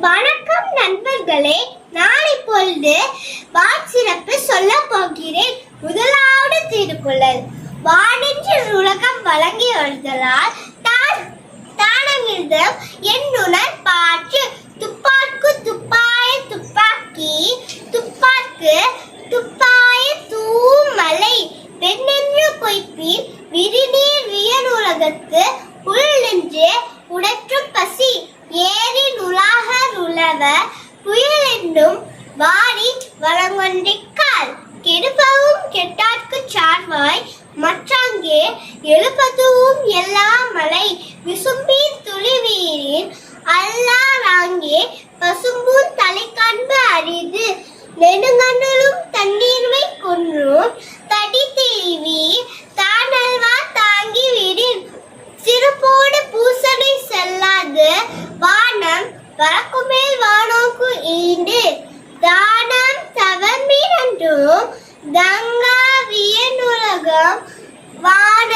வணக்கம் நண்பர்களே, நான் இப்பொழுது வாட்சிறப்பு சொல்ல போகிறேன். முதலாவது திருக்குறள். வானென்று உலகம் வழங்கி வருதலால் தானமிருதம் என்னுணர் பாற்று. துப்பார்க்கு துப்பாய துப்பாக்கி, துப்பார்க்கு துப்பாய தூமலை. பெண்ணென்று பொய்ப்பின் விரிநீர் வியனுலகத்து உள் உடற்றும் பசி. ஏரின் உலாகர் உழவர் புயல் என்னும் வாரி வளங்கொன்றிக்கால். கெடுப்பவும் கெட்டார்க்குச் சார்வாய் மற்றாங்கே எழுப்பதுவும் எல்லா மலை. விசும்பின் துளிவீரின் அல்லாராங்கே பசும்பூன் தலை காண்பு அரிது. நெடுங்கண்ணுளும் தண்ணீர்மை கொன்றும் தடி தெளிவி தானல்வா தாங்கி விடின். சிறுபோடு பூசனை செல்லாது வானம் வரக்குமேல் வானோக்கு ஈண்டு. தானம் தவமிரண்டும் தங்கா வியனுலகம் வான